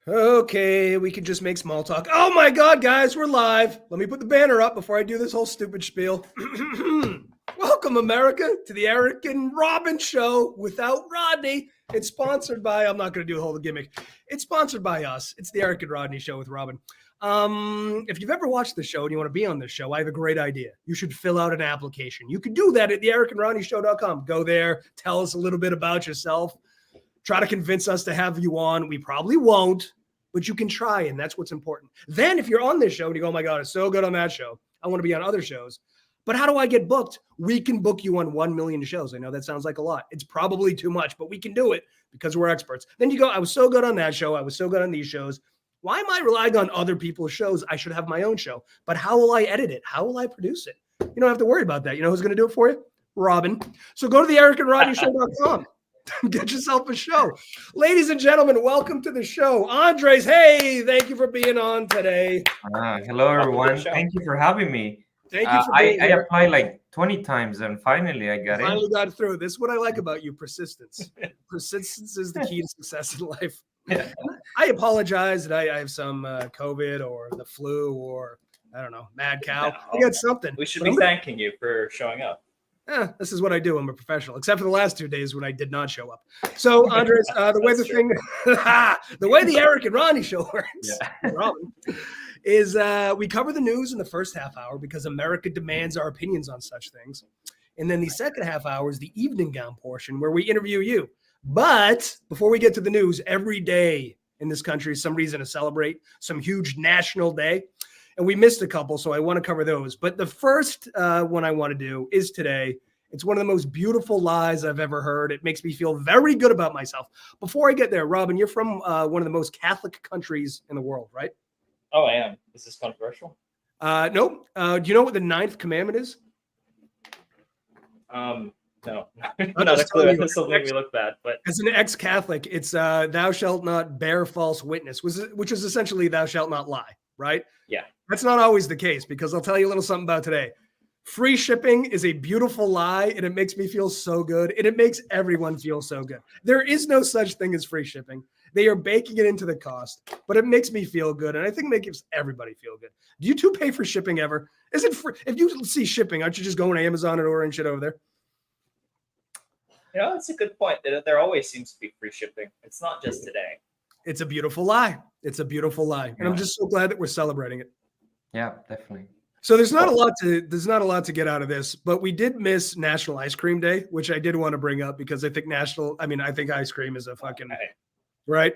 Okay, we can just make small talk. Oh my God, guys, we're live. Let me put the banner up before I do this whole stupid spiel. Welcome, America, to the Eric and Robin Show without Rodney. It's sponsored by, I'm not going to do the whole gimmick. It's sponsored by us. It's the Eric and Rodney Show with Robin. If you've ever watched the show and you want to be on this show, I have a great idea. You should fill out an application. You can do that at the ericandrodneyshow.com. Go there, tell us a little bit about yourself. Try to convince us to have you on. We probably won't, but you can try, and that's what's important. Then if you're on this show and you go, oh my God, it's so good on that show, I want to be on other shows, but how do I get booked? We can book you on 1 million shows. I know that sounds like a lot. It's probably too much, but we can do it because we're experts. Then you go, I was so good on that show. I was so good on these shows. Why am I relying on other people's shows? I should have my own show. But how will I edit it? How will I produce it? You don't have to worry about that. You know who's going to do it for you? Robin. So go to the ericandrodneyshow.com. Get yourself a show. Ladies and gentlemen, welcome to the show. Andres, hey, thank you for being on today. Hello, everyone. Thank you for having me. Thank you for being I here. applied like 20 times and finally I got Finally got through. This is what I like about you, persistence. Persistence is the key to success in life. Yeah. I apologize that I have some COVID or the flu or, I don't know, mad cow. I got something. We should be thanking you for showing up. This is what I do. I'm a professional, except for the last 2 days when I did not show up. So, Andres, the way the way the Eric and Ronnie show works, Robin, is we cover the news in the first half hour because America demands our opinions on such things. And then the second half hour is the evening gown portion where we interview you. But before we get to the news, every day in this country is some reason to celebrate some huge national day. And we missed a couple, so I want to cover those. But the first one I want to do is today. It's one of the most beautiful lies I've ever heard. It makes me feel very good about myself. Before I get there, Robin, you're from one of the most Catholic countries in the world, right? Oh, I am. Is this controversial? Nope. Do you know what the 9th commandment is? No. Not a clue. That's something we look bad. But as an ex-Catholic, it's thou shalt not bear false witness, which is essentially thou shalt not lie, right? Yeah. That's not always the case because I'll tell you a little something about today. Free shipping is a beautiful lie, and it makes me feel so good, and it makes everyone feel so good. There is no such thing as free shipping. They are baking it into the cost, but it makes me feel good, and I think it makes everybody feel good. Do you two pay for shipping ever? Is it free? If you see shipping, aren't you just going to Amazon and ordering shit over there? You know, that's a good point. There always seems to be free shipping. It's not just today. It's a beautiful lie. It's a beautiful lie, and I'm just so glad that we're celebrating it. Yeah, definitely. So there's not a lot to get out of this, but we did miss National Ice Cream Day, which I did want to bring up because I think I think ice cream is a fucking right.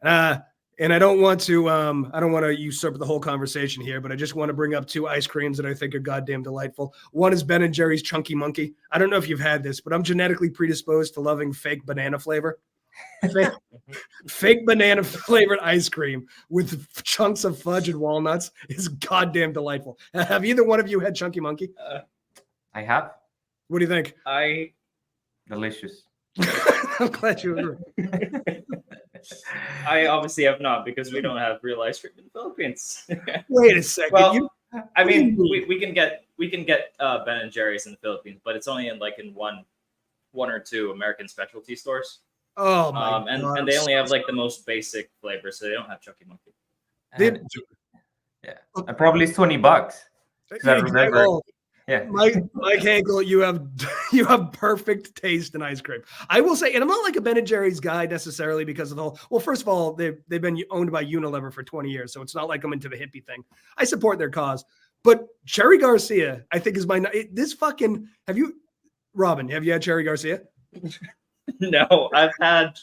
And I don't want to usurp the whole conversation here, but I just want to bring up 2 ice creams that I think are goddamn delightful. One is Ben & Jerry's Chunky Monkey. I don't know if you've had this, but I'm genetically predisposed to loving fake banana flavor. Fake banana flavored ice cream with chunks of fudge and walnuts is goddamn delightful. Have either one of you had Chunky Monkey? I have. What do you think? Delicious. I'm glad you agree. I obviously have not because we don't have real ice cream in the Philippines. Wait a second. Well, I mean, we can get Ben & Jerry's in the Philippines, but it's only in one or two American specialty stores. Oh my God. And they only have like the most basic flavors, so they don't have Chunky Monkey. And probably it's $20. I remember. Yeah, Mike Hankel, you have perfect taste in ice cream. I will say, and I'm not like a Ben & Jerry's guy necessarily because of the whole. Well, first of all, they've been owned by Unilever for 20 years, so it's not like I'm into the hippie thing. I support their cause, but Cherry Garcia, I think is this fucking. Robin? Have you had Cherry Garcia? No, I've had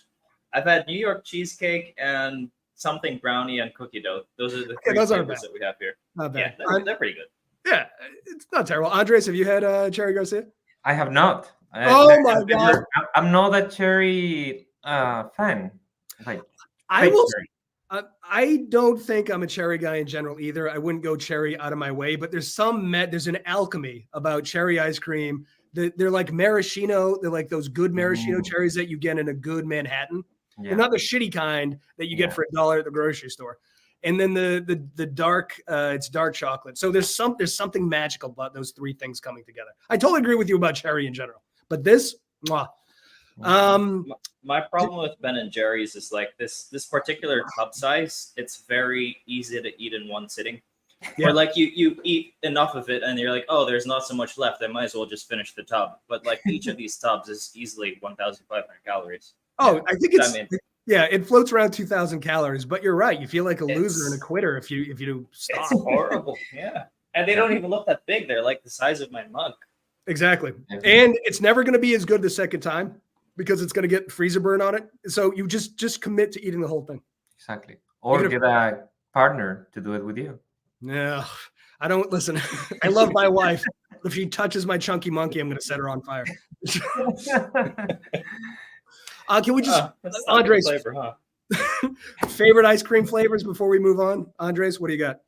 New York cheesecake and something brownie and cookie dough. Those are the 3 flavors that we have here. Not bad. Yeah, they're pretty good. Yeah, it's not terrible. Andres, have you had Cherry Garcia? I have not. Oh my God! I'm not a cherry fan. Like I don't think I'm a cherry guy in general either. I wouldn't go cherry out of my way, but there's an alchemy about cherry ice cream. They're like maraschino. They're like those good maraschino cherries that you get in a good Manhattan. Yeah. They're not the shitty kind that you get for $1 at the grocery store. And then the dark, it's dark chocolate. So there's something magical about those 3 things coming together. I totally agree with you about cherry in general, but this, My problem with Ben and Jerry's is like this particular tub size. It's very easy to eat in one sitting. Yeah. Or like you eat enough of it and you're like, oh, there's not so much left. I might as well just finish the tub. But like each of these tubs is easily 1,500 calories. Oh, I think it's it floats around 2,000 calories. But you're right. You feel like a loser and a quitter if you stop. It's horrible. Yeah, and they don't even look that big. They're like the size of my mug. Exactly, and it's never going to be as good the second time because it's going to get freezer burn on it. So you just commit to eating the whole thing. Exactly, or get a partner to do it with you. No, I don't listen. I love my wife. If she touches my chunky monkey, I'm going to set her on fire. Can we just Andres flavor, huh? favorite ice cream flavors before we move on? Andres, what do you got?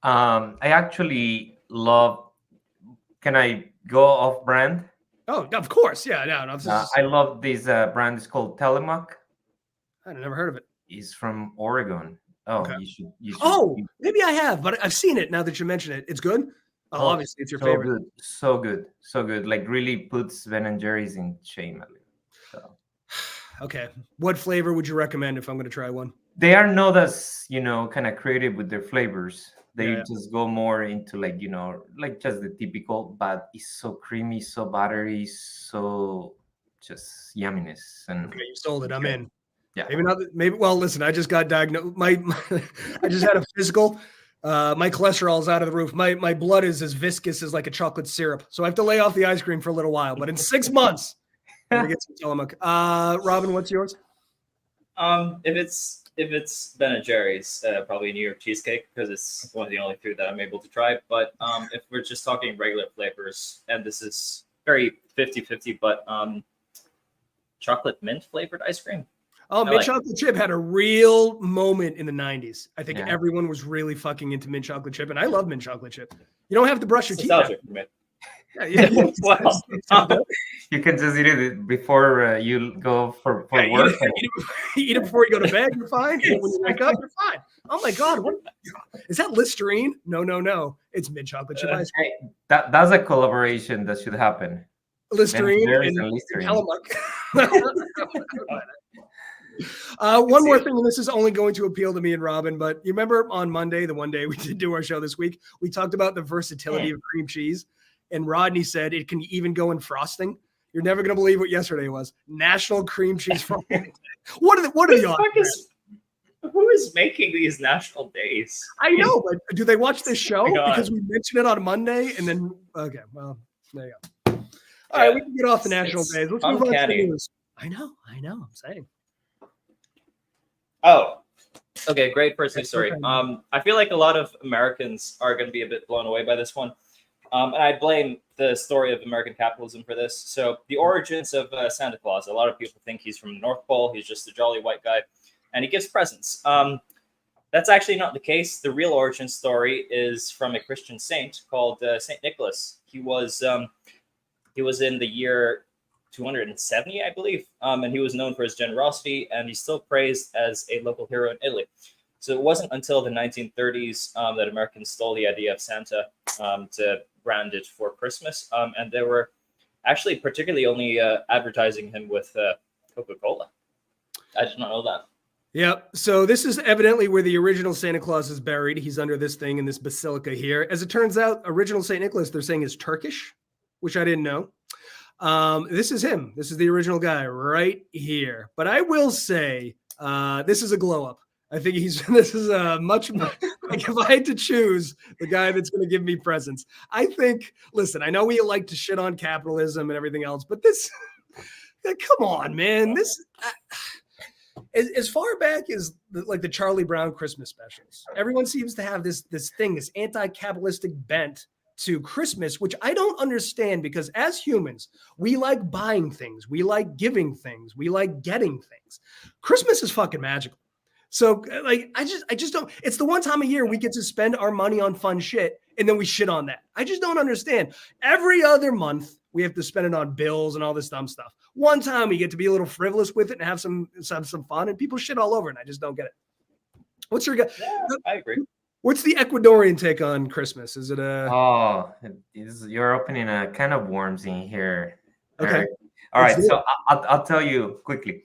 I actually love. Can I go off brand? Oh, of course. Yeah, no. I love this brand. It's called Telemuc. I've never heard of it. It's from Oregon. Oh, okay. You should. Oh, maybe I have, but I've seen it now that you mention it. It's good. Oh, obviously, it's your favorite. So good. Like really puts Ben and Jerry's in shame. So. Okay. What flavor would you recommend if I'm going to try one? They are not as, kind of creative with their flavors. They just go more into like just the typical, but it's so creamy, so buttery, so just yumminess. And okay, you sold it. I'm in. Yeah. Well, listen, I just got diagnosed. I just had a physical. My cholesterol is out of the roof. My blood is as viscous as like a chocolate syrup. So I have to lay off the ice cream for a little while. But in 6 months, I'm gonna get some Tillamook. Robin, what's yours? If it's Ben and Jerry's, probably New York cheesecake because it's one of the only food that I'm able to try. But if we're just talking regular flavors, and this is very 50-50, but chocolate mint flavored ice cream. Oh, mint chocolate chip had a real moment in the 90s. I think everyone was really fucking into mint chocolate chip, and I love mint chocolate chip. You don't have to brush your teeth. Well, you can just eat it before you go for work. Eat it before you go to bed. You're fine. And when you wake up, you're fine. Oh my God, what is that? Listerine? No. It's mint chocolate chip ice cream. That's a collaboration that should happen. Listerine and Tillamook. One more thing, and this is only going to appeal to me and Robin, but you remember on Monday, the one day we did do our show this week, we talked about the versatility of cream cheese, and Rodney said it can even go in frosting. You're never going to believe what yesterday was. National Cream Cheese Frosting. What are the odds? Who is making these national days? I know, but do they watch this show? Because we mentioned it on Monday, and then okay, well, there you go. All right, we can get off the national days. Let's move on to the news. I know. I'm saying. Oh, okay, great person story. I feel like a lot of Americans are going to be a bit blown away by this one. And I blame the story of American capitalism for this. So the origins of Santa Claus, a lot of people think he's from the North Pole. He's just a jolly white guy, and he gives presents. That's actually not the case. The real origin story is from a Christian saint called Saint Nicholas. He was in the year 270, I believe, and he was known for his generosity, and he's still praised as a local hero in Italy. So it wasn't until the 1930s that Americans stole the idea of Santa to brand it for Christmas, and they were actually particularly only advertising him with Coca-Cola. I did not know that. Yep. So this is evidently where the original Santa Claus is buried. He's under this thing in this basilica here. As it turns out, original Saint Nicholas, they're saying is Turkish, which I didn't know. This is him. This is the original guy right here. But I will say this is a glow up. I think this is a much more, like if I had to choose the guy that's going to give me presents, I think, listen, I know we like to shit on capitalism and everything else, but this, come on, man. This, as far back as the Charlie Brown Christmas specials, everyone seems to have this thing, this anti-capitalistic bent to Christmas, which I don't understand because as humans, we like buying things. We like giving things. We like getting things. Christmas is fucking magical. So like, I just don't, it's the one time a year we get to spend our money on fun shit and then we shit on that. I just don't understand. Every other month we have to spend it on bills and all this dumb stuff. One time we get to be a little frivolous with it and have some fun and people shit all over and I just don't get it. What's your guy? Yeah, I agree. What's the Ecuadorian take on Christmas? Is it a? Oh, you're opening a can of worms in here. Okay. All right. So I'll tell you quickly.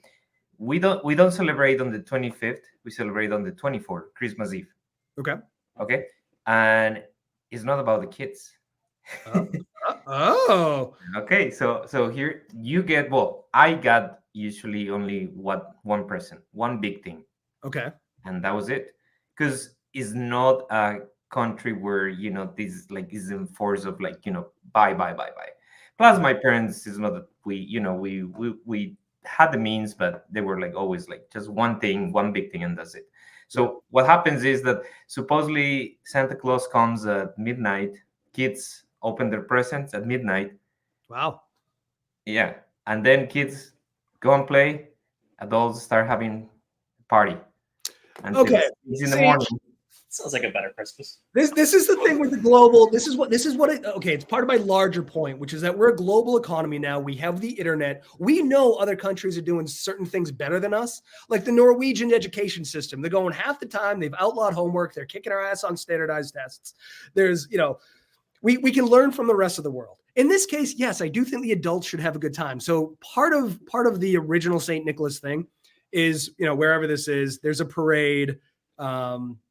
we don't celebrate on the 25th. We celebrate on the 24th, Christmas Eve. Okay. Okay, and it's not about the kids. Oh. Okay, so here you get, well, I got usually only one present, one big thing, Okay. and that was it, because it's not a country where this like is in force of like buy. Plus, my parents is not that we had the means, but they were like always like just one thing, one big thing, and that's it. So what happens is that supposedly Santa Claus comes at midnight. Kids open their presents at midnight. Wow. Yeah, and then kids go and play. Adults start having a party until Okay. 6 in the See, morning. Sounds like a better Christmas. This is the thing with the global. This is what okay, it's part of my larger point, which is that we're a global economy now. We have the internet. We know other countries are doing certain things better than us, like the Norwegian education system. They're going half the time. They've outlawed homework. They're kicking our ass on standardized tests. There's, we can learn from the rest of the world. In this case, yes, I do think the adults should have a good time. So part of the original St. Nicholas thing is, wherever this is, there's a parade.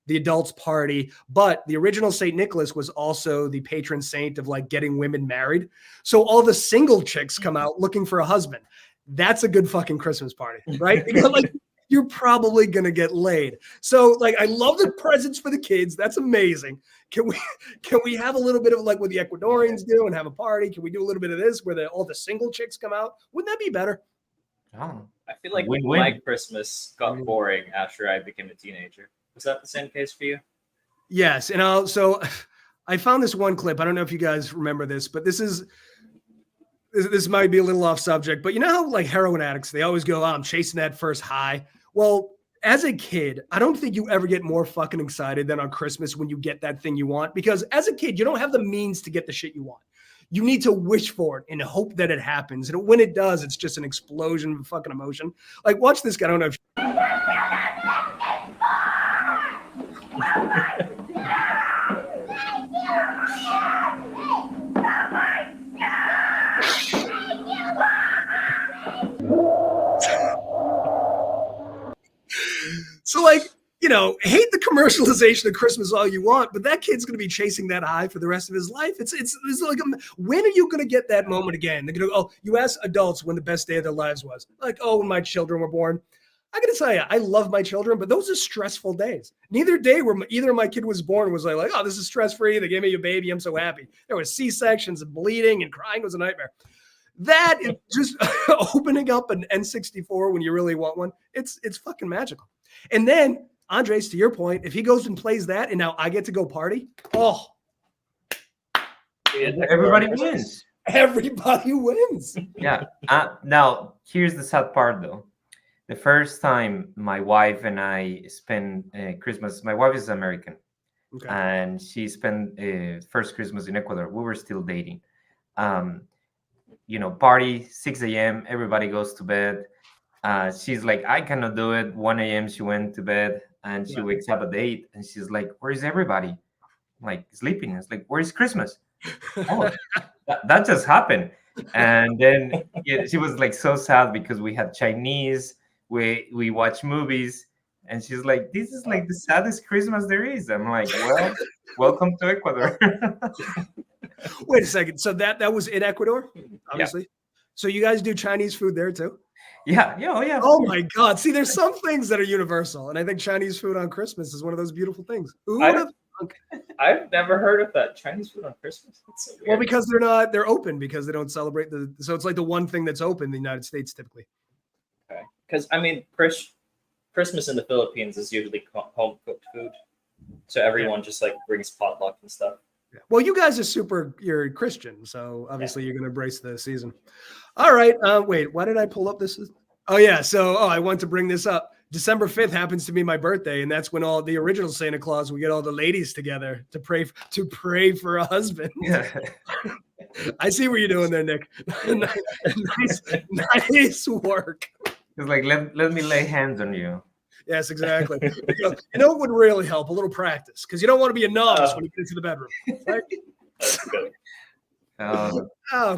The adults party, but the original St. Nicholas was also the patron saint of like getting women married. So all the single chicks come out looking for a husband. That's a good fucking Christmas party, right? Because like you're probably gonna get laid. So like I love the presents for the kids. That's amazing. Can we have a little bit of like what the Ecuadorians do and have a party? Can we do a little bit of this where all the single chicks come out? Wouldn't that be better? Oh, I feel like Win-win. my Christmas got boring after I became a teenager. Was that the same case for you? Yes, and I found this one clip. I don't know if you guys remember this, but this might be a little off subject. But you know how like heroin addicts, they always go, I'm chasing that first high. Well, as a kid, I don't think you ever get more fucking excited than on Christmas when you get that thing you want. Because as a kid, you don't have the means to get the shit you want. You need to wish for it and hope that it happens. And when it does, it's just an explosion of fucking emotion. Like, watch this guy. I don't know if so like, hate the commercialization of Christmas all you want, but that kid's going to be chasing that high for the rest of his life. It's like, when are you going to get that moment again? They're going to go, oh, you ask adults when the best day of their lives was. Like, oh, when my children were born. I got to tell you, I love my children, but those are stressful days. Neither day where either my kid was born was like, oh, this is stress-free. They gave me a baby. I'm so happy. There was C-sections and bleeding and crying was a nightmare. That is just opening up an N64 when you really want one. It's fucking magical. And then, Andres, to your point, if he goes and plays that and now I get to go party, oh. Everybody wins. Everybody wins. Yeah. Now, here's the sad part, though. The first time my wife and I spent Christmas, my wife is American, Okay. and she spent first Christmas in Ecuador. We were still dating. Party 6 a.m. Everybody goes to bed. She's like, I cannot do it. 1 a.m. she went to bed, and she wakes up at 8, and she's like, where is everybody? I'm like, sleeping. It's like, where is Christmas? Oh, that just happened. And then she was like so sad because we had Chinese. We watch movies, and she's like, this is like the saddest Christmas there is. I'm like, well, welcome to Ecuador. Wait a second. So that was in Ecuador, obviously. Yeah. So you guys do Chinese food there too? Yeah. Yeah. Oh my God. See, there's some things that are universal. And I think Chinese food on Christmas is one of those beautiful things. I've never heard of that. Chinese food on Christmas? That's so weird. Well, because they're open because they don't celebrate so it's like the one thing that's open in the United States typically. Okay. Because I mean, Christmas in the Philippines is usually home cooked food. So everyone just like brings potluck and stuff. Yeah. Well, you guys you're Christian, so obviously you're going to embrace the season. All right. Wait, why did I pull up this? Oh, yeah. So, I want to bring this up. December 5th happens to be my birthday, and that's when all the original Santa Claus, we get all the ladies together to pray for a husband. Yeah. I see what you're doing there, Nick. nice work. It's like, let me lay hands on you. Yes, exactly. You know what would really help? A little practice, because you don't want to be a novice when you get into the bedroom. Right? That's good.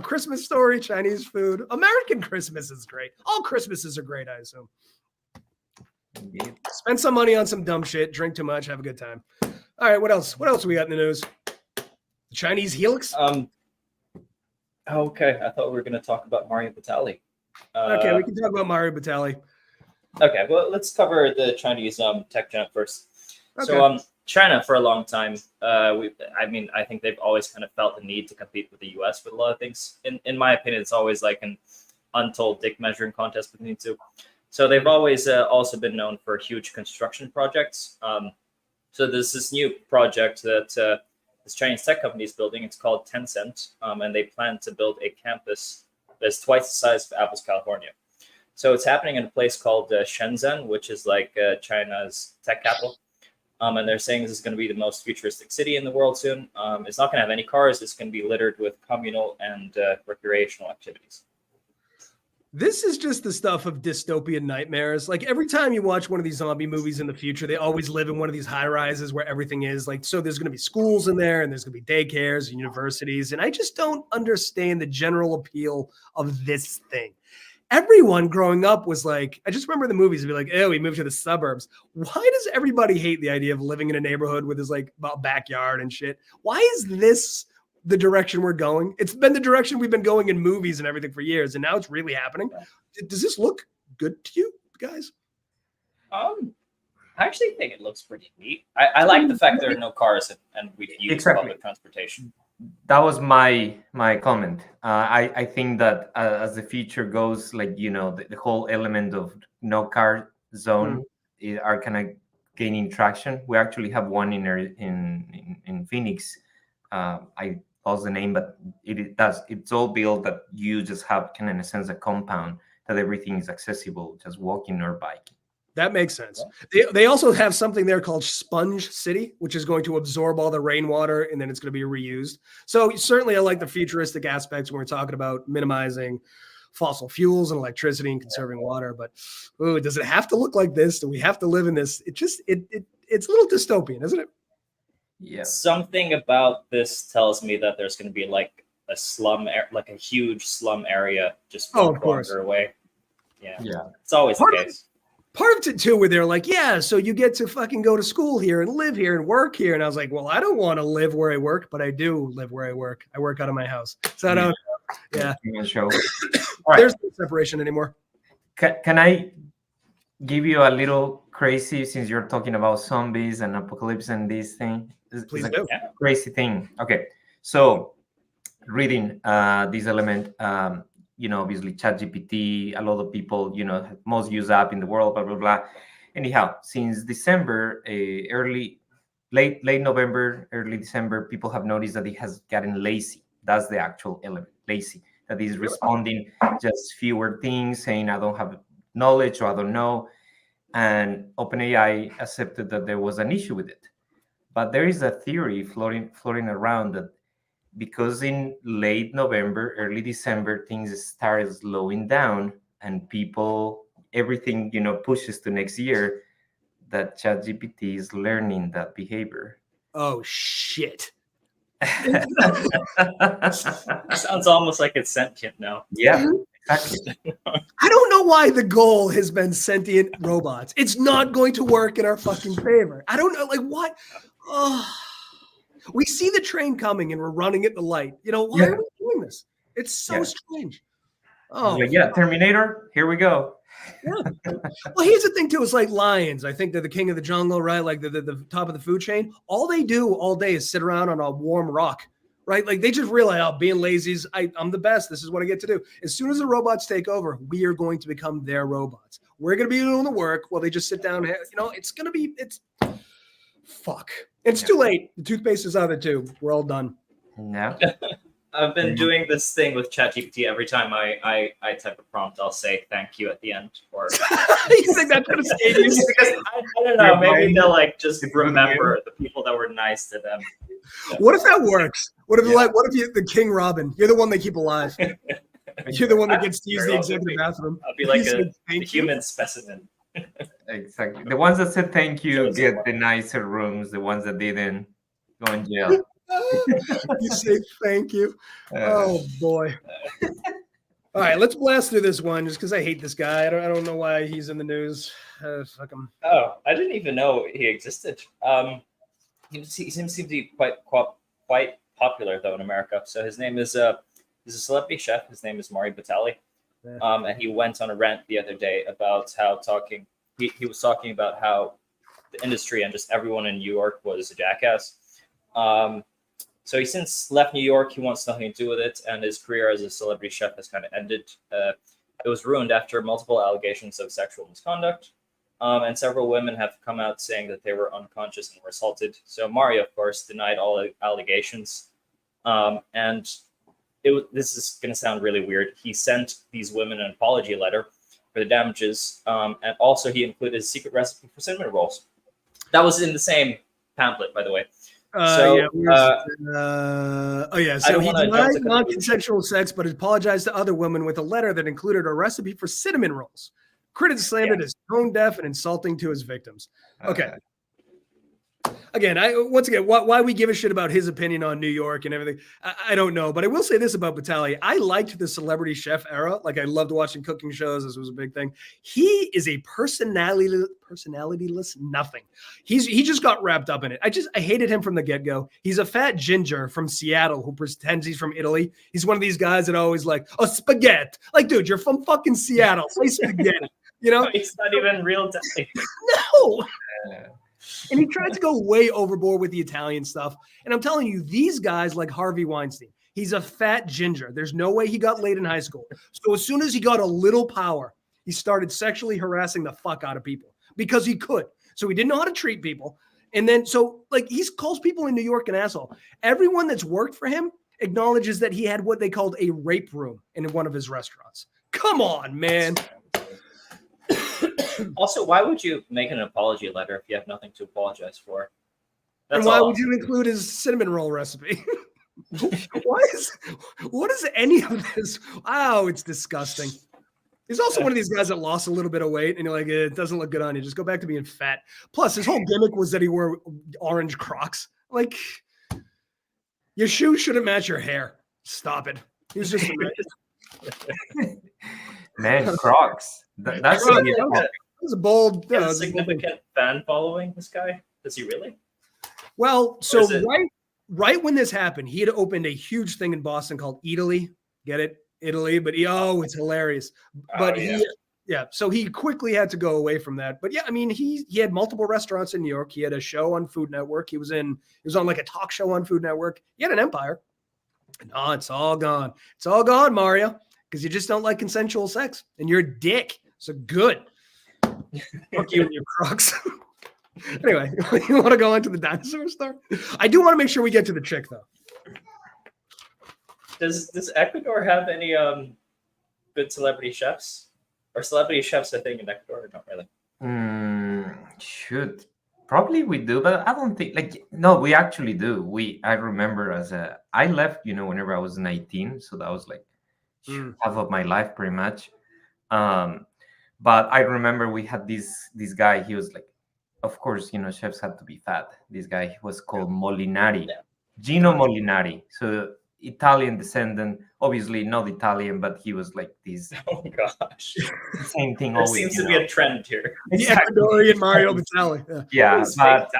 Christmas story, Chinese food. American Christmas is great. All Christmases are great, I assume. Indeed. Spend some money on some dumb shit, drink too much, have a good time. All right, what else? What else we got in the news? The Chinese helix? Okay, I thought we were going to talk about Mario Batali. Okay, we can talk about Mario Batali. Okay, well, let's cover the Chinese tech giant first. Okay. So, China for a long time, I think they've always kind of felt the need to compete with the U.S. with a lot of things. In my opinion, it's always like an untold dick measuring contest between the two. So they've always also been known for huge construction projects. So there's this new project that this Chinese tech company is building. It's called Tencent, and they plan to build a campus that's twice the size of Apple's California. So it's happening in a place called Shenzhen, which is like China's tech capital. And they're saying this is going to be the most futuristic city in the world soon. It's not going to have any cars. It's going to be littered with communal and recreational activities. This is just the stuff of dystopian nightmares. Like every time you watch one of these zombie movies in the future, they always live in one of these high rises where everything is like, so there's going to be schools in there and there's going to be daycares and universities. And I just don't understand the general appeal of this thing. Everyone growing up was like, I just remember the movies would be like, oh, we moved to the suburbs. Why does everybody hate the idea of living in a neighborhood with this like backyard and shit? Why is this the direction we're going? It's been the direction we've been going in movies and everything for years, and now it's really happening. Does this look good to you guys? I actually think it looks pretty neat. I like the fact there are no cars and we use public transportation. That was my comment. I think that as the future goes, like, you know, the whole element of no car zone are kind of gaining traction. We actually have one in Phoenix. I lost the name, but it's all built that you just have kind of in a sense a compound that everything is accessible, just walking or biking. That makes sense. They also have something there called Sponge City, which is going to absorb all the rainwater and then it's going to be reused. So certainly I like the futuristic aspects when we're talking about minimizing fossil fuels and electricity and conserving water. But does it have to look like this? Do we have to live in this? It's a little dystopian, isn't it? Yeah. Something about this tells me that there's going to be like a slum, like a huge slum area just one kilometer away. Yeah. It's always the case. Part of it too, where they're like, yeah, so you get to fucking go to school here and live here and work here. And I was like, well, I don't want to live where I work, but I do live where I work. I work out of my house. So I don't, There's no separation anymore. Can I give you a little crazy, since you're talking about zombies and apocalypse and this thing? Please do. Crazy thing. Okay. So reading this element, obviously ChatGPT, a lot of people, most used app in the world, blah, blah, blah. Anyhow, since December, late November, early December, people have noticed that it has gotten lazy. That's the actual element, lazy. That is responding just fewer things, saying I don't have knowledge or I don't know. And OpenAI accepted that there was an issue with it. But there is a theory floating around that because in late November, early December, things started slowing down and everything, pushes to next year, that ChatGPT is learning that behavior. Oh, shit. Sounds almost like it's sentient now. Yeah, exactly. I don't know why the goal has been sentient robots. It's not going to work in our fucking favor. I don't know, like what? Oh. We see the train coming and we're running at the light. Why are we doing this? It's so strange. Oh, Terminator, here we go. Yeah. Well, here's the thing too. It's like lions. I think they're the king of the jungle, right? Like the top of the food chain. All they do all day is sit around on a warm rock, right? Like they just realize, being lazy is, I'm the best. This is what I get to do. As soon as the robots take over, we are going to become their robots. We're going to be doing the work while they just sit down. Fuck. It's too late. The toothpaste is out of the tube. We're all done. No. I've been doing this thing with ChatGPT. Every time I type a prompt, I'll say thank you at the end. Or you think that's gonna save you? Because I don't know. Maybe they'll just remember the people that were nice to them. What if that works? What if you the King Robin? You're the one they keep alive. You're the one that gets to use the executive bathroom. I'll be like a human specimen. Exactly. The ones that said thank you get the nicer rooms. The ones that didn't go in jail. You say thank you. Oh boy. All right, let's blast through this one just because I hate this guy. I don't know why he's in the news. Fuck him. Oh, I didn't even know he existed. He seems to be quite popular though in America. So his name is he's a celebrity chef. His name is Mari Batali. Yeah. And he went on a rant the other day about how he was talking about how the industry and just everyone in New York was a jackass. So he since left New York. He wants nothing to do with it, and his career as a celebrity chef has kind of ended. It was ruined after multiple allegations of sexual misconduct, and several women have come out saying that they were unconscious and were assaulted. So Mari, of course, denied all allegations, and this is going to sound really weird. He sent these women an apology letter for the damages, and also he included a secret recipe for cinnamon rolls. That was in the same pamphlet, by the way. So he denied non-consensual sex, but apologized to other women with a letter that included a recipe for cinnamon rolls. Critics slandered as tone deaf and insulting to his victims. Okay. Again, why we give a shit about his opinion on New York and everything, I don't know. But I will say this about Batali. I liked the celebrity chef era. Like, I loved watching cooking shows. This was a big thing. He is a personalityless nothing. He just got wrapped up in it. I hated him from the get-go. He's a fat ginger from Seattle who pretends he's from Italy. He's one of these guys that always like, oh, spaghetti. Like, dude, you're from fucking Seattle. Say spaghetti. You know? It's not even real Italian. No. And he tried to go way overboard with the Italian stuff. And I'm telling you, these guys like Harvey Weinstein, he's a fat ginger. There's no way he got laid in high school. So as soon as he got a little power, he started sexually harassing the fuck out of people because he could. So he didn't know how to treat people. And then, he calls people in New York an asshole. Everyone that's worked for him acknowledges that he had what they called a rape room in one of his restaurants. Come on, man. Also, why would you make an apology letter if you have nothing to apologize for? And why would you include his cinnamon roll recipe? What is any of this? Wow, it's disgusting. He's also one of these guys that lost a little bit of weight, and you're like, it doesn't look good on you. Just go back to being fat. Plus, his whole gimmick was that he wore orange Crocs. Like, your shoes shouldn't match your hair. Stop it. He was just man, Crocs. That's was a bold. He has a significant fan following. This guy, does he really? Well, so right when this happened, he had opened a huge thing in Boston called Italy. Get it, Italy? But it's hilarious. But so he quickly had to go away from that. But yeah, I mean, he had multiple restaurants in New York. He had a show on Food Network. He was on like a talk show on Food Network. He had an empire. No, it's all gone. It's all gone, Mario, because you just don't like consensual sex, and you're a dick. So good. Fuck you and your Crocs. Anyway, you want to go into the dinosaur star? I do want to make sure we get to the chick, though. Does Ecuador have any good celebrity chefs? Or celebrity chefs, I think, in Ecuador? Not really. Should. Probably we do, but I don't think, no, we actually do. I remember I left, whenever I was 19. So that was like half of my life, pretty much. But I remember we had this guy. He was like, of course, chefs had to be fat. This guy, he was called Molinari, Gino Molinari. So Italian descendant, obviously not Italian, but he was like this. Oh gosh, same thing. There seems to be a trend here. Exactly. Ecuadorian Mario Batali. Yeah, but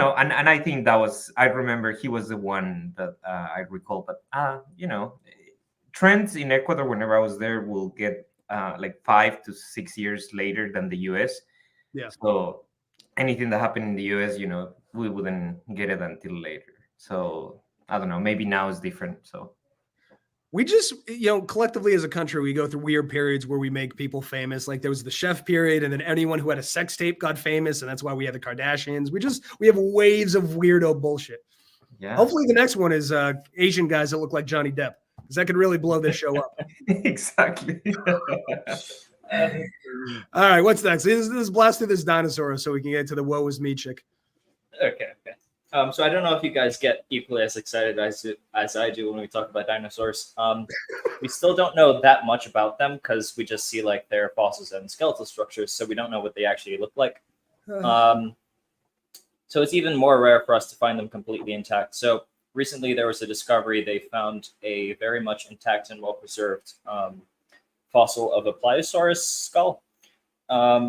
and I think that was. I remember he was the one that I recall. But trends in Ecuador, whenever I was there, will get like 5 to 6 years later than the US. Yeah. So anything that happened in the US, we wouldn't get it until later. So I don't know. Maybe now is different. So we just, collectively as a country, we go through weird periods where we make people famous. Like there was the chef period, and then anyone who had a sex tape got famous, and that's why we had the Kardashians. We have waves of weirdo bullshit. Yeah. Hopefully the next one is Asian guys that look like Johnny Depp, because that could really blow this show up. Exactly. All right, what's next? Let's blast through this dinosaur so we can get to the woe is me chick. Okay. So I don't know if you guys get equally as excited as I do when we talk about dinosaurs. We still don't know that much about them because we just see like their fossils and skeletal structures, so we don't know what they actually look like. So it's even more rare for us to find them completely intact. So recently there was a discovery. They found a very much intact and well-preserved fossil of a pliosaurus skull,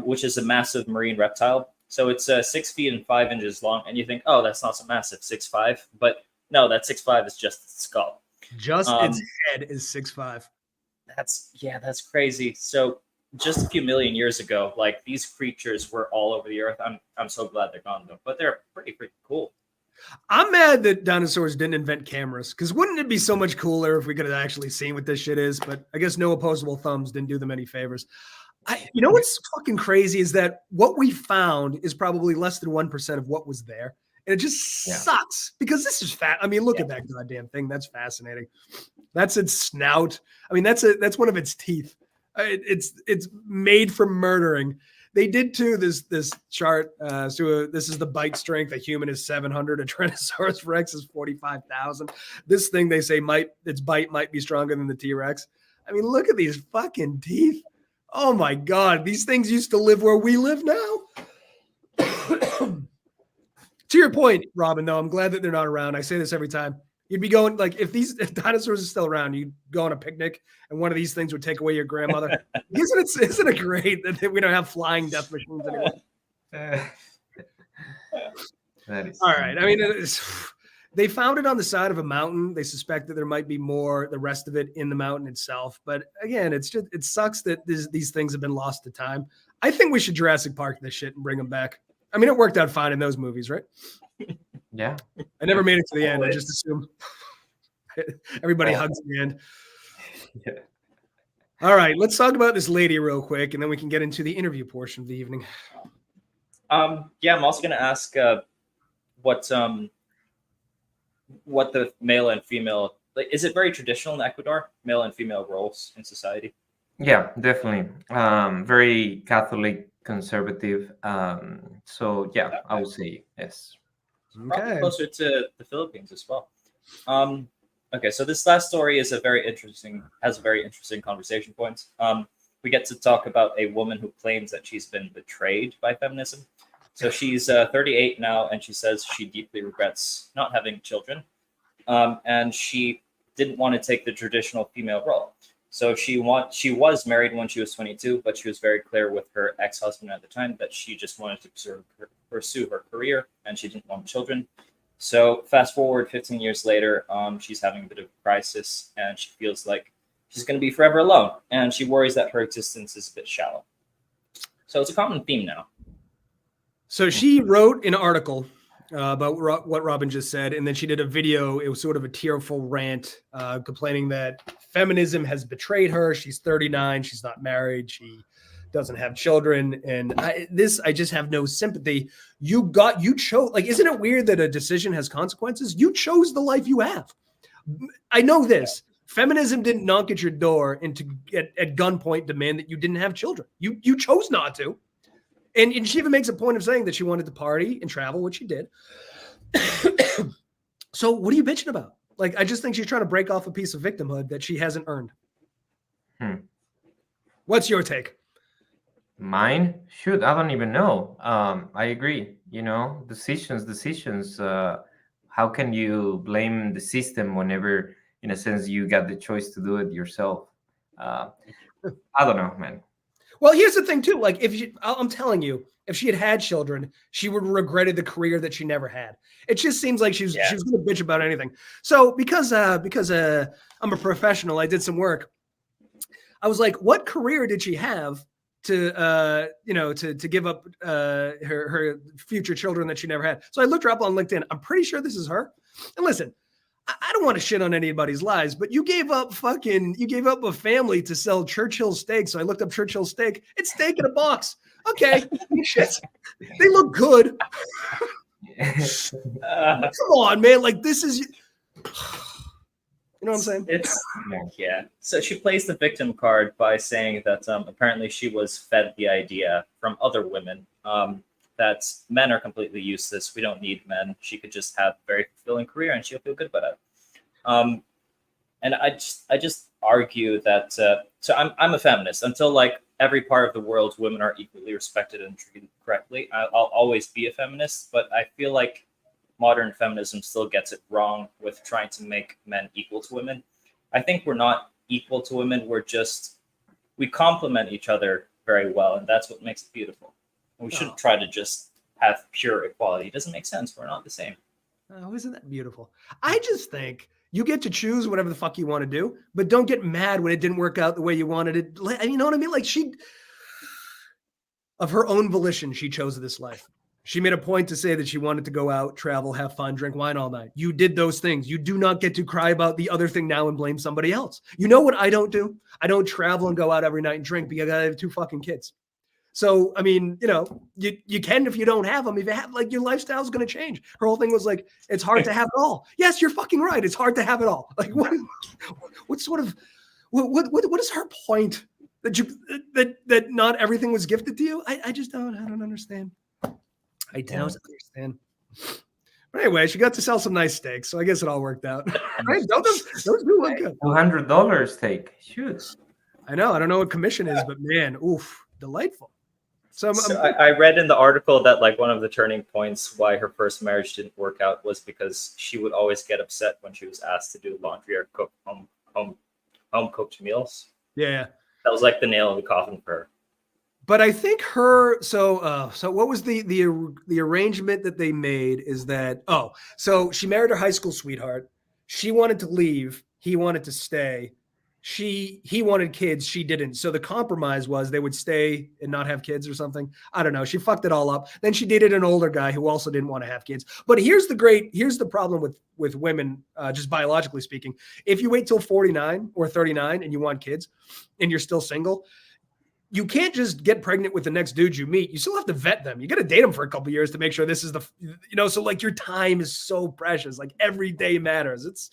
which is a massive marine reptile. So it's 6 feet and 5 inches long, and you think, oh, that's not so massive, 6'5", but no, that 6'5" is just its skull. Just its head is 6'5". That's crazy. So just a few million years ago, like these creatures were all over the earth. I'm so glad they're gone though, but they're pretty cool. I'm mad that dinosaurs didn't invent cameras, because wouldn't it be so much cooler if we could have actually seen what this shit is? But I guess no opposable thumbs didn't do them any favors. You know what's fucking crazy is that what we found is probably less than 1% of what was there. And it just sucks because this is fat. I mean, look at that goddamn thing. That's fascinating. That's its snout. I mean, that's one of its teeth. It's made for murdering. They did too. This chart. This is the bite strength. A human is 700. A Tyrannosaurus Rex is 45,000. This thing they say its bite might be stronger than the T-Rex. I mean, look at these fucking teeth. Oh my God, these things used to live where we live now. To your point, Robin, though, I'm glad that they're not around. I say this every time. You'd be going, like, if dinosaurs are still around, you'd go on a picnic and one of these things would take away your grandmother. Isn't it great that we don't have flying death machines anymore? That is all right. I mean, they found it on the side of a mountain. They suspect that there might be more, the rest of it in the mountain itself. But again, it sucks that these things have been lost to time. I think we should Jurassic Park this shit and bring them back. I mean, it worked out fine in those movies, right? Yeah. I never made it to the end. I just assumed everybody hugs at the end. Yeah. All right, let's talk about this lady real quick, and then we can get into the interview portion of the evening. I'm also going to ask what the male and female, like, is it very traditional in Ecuador, male and female roles in society? Yeah, definitely. Very Catholic, conservative. So yeah, I would say yes. Probably closer to the Philippines as well. Okay, so this last story has a very interesting conversation point. We get to talk about a woman who claims that she's been betrayed by feminism. So she's 38 now, and she says she deeply regrets not having children, and she didn't want to take the traditional female role. So she was married when she was 22, but she was very clear with her ex-husband at the time that she just wanted to pursue her career, and she didn't want children. So fast forward 15 years later, she's having a bit of a crisis, and she feels like she's going to be forever alone, and she worries that her existence is a bit shallow. So it's a common theme now. So she wrote an article about what Robin just said, and then she did a video. It was sort of a tearful rant, complaining that feminism has betrayed her. She's 39. She's not married. She doesn't have children. And I just have no sympathy. You chose, like, isn't it weird that a decision has consequences? You chose the life you have. I know this. Feminism didn't knock at your door and at gunpoint demand that you didn't have children. You chose not to. And she even makes a point of saying that she wanted to party and travel, which she did. So what are you bitching about? Like, I just think she's trying to break off a piece of victimhood that she hasn't earned. What's your take? Mine? Shoot, I don't even know. I agree. Decisions. How can you blame the system whenever, in a sense, you got the choice to do it yourself? I don't know, man. Well, here's the thing too. Like, I'm telling you, if she had had children, she would have regretted the career that she never had. It just seems like she was going to bitch about anything. So because I'm a professional, I did some work. I was like, what career did she have to give up her future children that she never had? So I looked her up on LinkedIn. I'm pretty sure this is her. And listen, I don't want to shit on anybody's lives, but you gave up a family to sell Churchill steak. So I looked up Churchill steak. It's steak in a box. Okay, shit. They look good. Come on, man. Like, this is, you know what I'm saying? Yeah. So she plays the victim card by saying that apparently she was fed the idea from other women that men are completely useless. We don't need men. She could just have a very fulfilling career and she'll feel good about it. And I just argue that, so I'm a feminist. Until, like, every part of the world, women are equally respected and treated correctly, I'll always be a feminist. But I feel like modern feminism still gets it wrong with trying to make men equal to women. I think we're not equal to women. We complement each other very well, and that's what makes it beautiful. And we shouldn't try to just have pure equality. It doesn't make sense. We're not the same. Oh, isn't that beautiful? I just think you get to choose whatever the fuck you want to do, but don't get mad when it didn't work out the way you wanted it. You know what I mean? Like of her own volition, she chose this life. She made a point to say that she wanted to go out, travel, have fun, drink wine all night. You did those things. You do not get to cry about the other thing now and blame somebody else. You know what I don't do? I don't travel and go out every night and drink because I have 2 fucking kids. So, I mean, you know, you can if you don't have them. If you have, like, your lifestyle is going to change. Her whole thing was like, it's hard to have it all. Yes, you're fucking right. It's hard to have it all. Like, what is her point? That not everything was gifted to you? I don't understand. I don't understand. But anyway, she got to sell some nice steaks, so I guess it all worked out. Right? Those do look good. $200 steak. Shoot. I know. I don't know what commission is, but man, oof, delightful. So I read in the article that like one of the turning points why her first marriage didn't work out was because she would always get upset when she was asked to do laundry or cook home cooked meals. Yeah. That was like the nail in the coffin for her. But I think so what was the arrangement that they made is that, so she married her high school sweetheart. She wanted to leave. He wanted to stay. He wanted kids. She didn't. So the compromise was they would stay and not have kids or something. I don't know. She fucked it all up. Then she dated an older guy who also didn't want to have kids. But here's the problem with women, just biologically speaking. If you wait till 49 or 39 and you want kids and you're still single, you can't just get pregnant with the next dude you meet. You still have to vet them. You got to date them for a couple of years to make sure this is so like your time is so precious. Like every day matters.